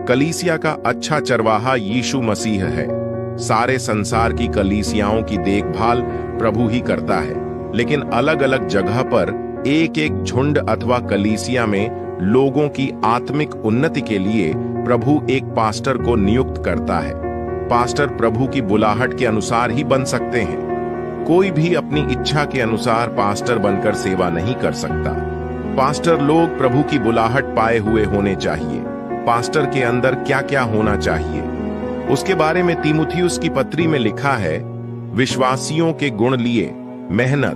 कलीसिया का अच्छा चरवाहा यीशु मसीह है। सारे संसार की कलीसियाओं की देखभाल प्रभु ही करता है, लेकिन अलग अलग जगह पर एक एक झुंड अथवा कलीसिया में लोगों की आत्मिक उन्नति के लिए प्रभु एक पास्टर को नियुक्त करता है। पास्टर प्रभु की बुलाहट के अनुसार ही बन सकते हैं। कोई भी अपनी इच्छा के अनुसार पास्टर बनकर सेवा नहीं कर सकता। पास्टर लोग प्रभु की बुलाहट पाए हुए होने चाहिए। पास्टर के अंदर क्या क्या होना चाहिए, उसके बारे में तीमुथियुस की पत्री में लिखा है, विश्वासियों के गुण लिए मेहनत,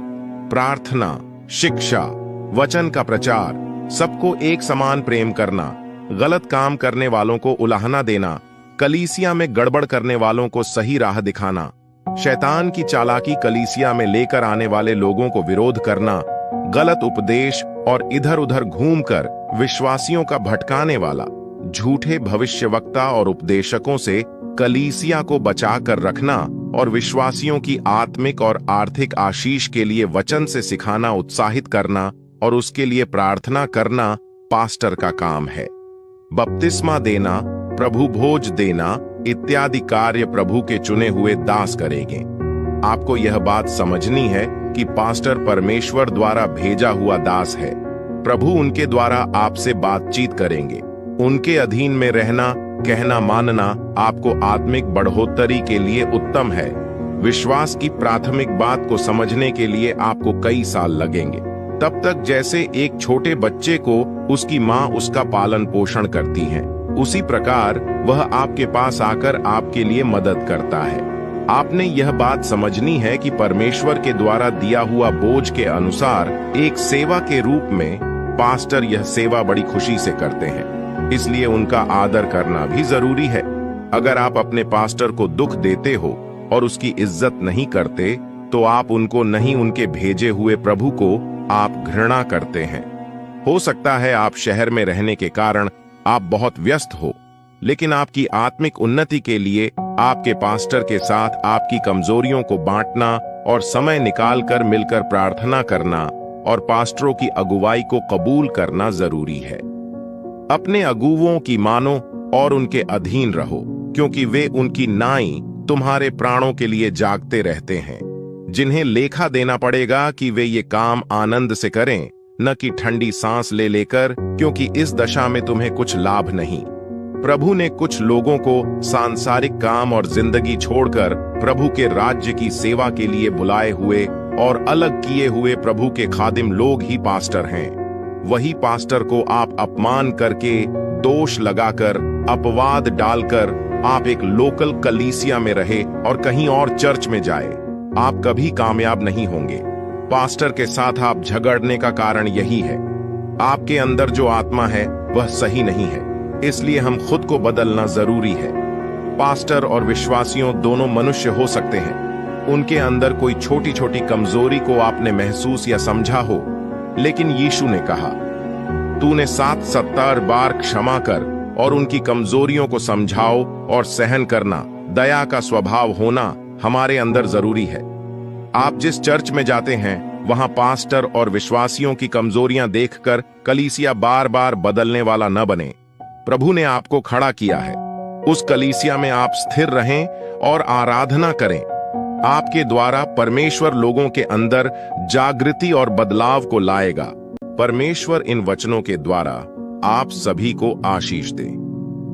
प्रार्थना, शिक्षा, वचन का प्रचार, सबको एक समान प्रेम करना, गलत काम करने वालों को उलाहना देना, कलीसिया में गड़बड़ करने वालों को सही राह दिखाना, शैतान की चालाकी कलीसिया में लेकर आने वाले लोगों को विरोध करना, गलत उपदेश और इधर उधर घूमकर विश्वासियों का भटकाने वाला झूठे भविष्यवक्ता और उपदेशकों से कलीसिया को बचाकर रखना और विश्वासियों की आत्मिक और आर्थिक आशीष के लिए वचन से सिखाना, उत्साहित करना और उसके लिए प्रार्थना करना पास्टर का काम है। बपतिस्मा देना, प्रभु भोज देना इत्यादि कार्य प्रभु के चुने हुए दास करेंगे। आपको यह बात समझनी है कि पास्टर परमेश्वर द्वारा भेजा हुआ दास है। प्रभु उनके द्वारा आपसे बातचीत करेंगे। उनके अधीन में रहना, कहना मानना आपको आत्मिक बढ़ोतरी के लिए उत्तम है। विश्वास की प्राथमिक बात को समझने के लिए आपको कई साल लगेंगे। तब तक जैसे एक छोटे बच्चे को उसकी माँ उसका पालन पोषण करती है, उसी प्रकार वह आपके पास आकर आपके लिए मदद करता है। आपने यह बात समझनी है कि परमेश्वर के द्वारा दिया हुआ बोझ के अनुसार एक सेवा के रूप में पास्टर यह सेवा बड़ी खुशी से करते हैं, इसलिए उनका आदर करना भी जरूरी है। अगर आप अपने पास्टर को दुख देते हो और उसकी इज्जत नहीं करते, तो आप उनको नहीं, उनके भेजे हुए प्रभु को आप घृणा करते हैं। हो सकता है आप शहर में रहने के कारण आप बहुत व्यस्त हो, लेकिन आपकी आत्मिक उन्नति के लिए आपके पास्टर के साथ आपकी कमजोरियों को बांटना और समय निकालकर मिलकर प्रार्थना करना और पास्टरों की अगुवाई को कबूल करना जरूरी है। अपने अगुवों की मानो और उनके अधीन रहो, क्योंकि वे उनकी नाई तुम्हारे प्राणों के लिए जागते रहते हैं, जिन्हें लेखा देना पड़ेगा कि वे ये काम आनंद से करें, न कि ठंडी सांस ले लेकर, क्योंकि इस दशा में तुम्हें कुछ लाभ नहीं। प्रभु ने कुछ लोगों को सांसारिक काम और जिंदगी छोड़कर प्रभु के राज्य की सेवा के लिए बुलाए हुए और अलग किए हुए प्रभु के खादिम लोग ही पास्टर हैं। वही पास्टर को आप अपमान करके, दोष लगाकर, अपवाद डालकर आप एक लोकल कलीसिया में रहे और कहीं और चर्च में जाए, आप कभी कामयाब नहीं होंगे। पास्टर के साथ आप झगड़ने का कारण यही है, आपके अंदर जो आत्मा है वह सही नहीं है। इसलिए हम खुद को बदलना जरूरी है। पास्टर और विश्वासियों दोनों मनुष्य हो सकते हैं। उनके अंदर कोई छोटी छोटी कमजोरी को आपने महसूस या समझा हो, लेकिन यीशु ने कहा, तूने 70 बार क्षमा कर और उनकी कमजोरियों को समझाओ और सहन करना, दया का स्वभाव होना हमारे अंदर जरूरी है। आप जिस चर्च में जाते हैं वहां पास्टर और विश्वासियों की कमजोरियां देखकर कलीसिया बार बार बदलने वाला न बने। प्रभु ने आपको खड़ा किया है, उस कलीसिया में आप स्थिर रहें और आराधना करें। आपके द्वारा परमेश्वर लोगों के अंदर जागृति और बदलाव को लाएगा। परमेश्वर इन वचनों के द्वारा आप सभी को आशीष दे।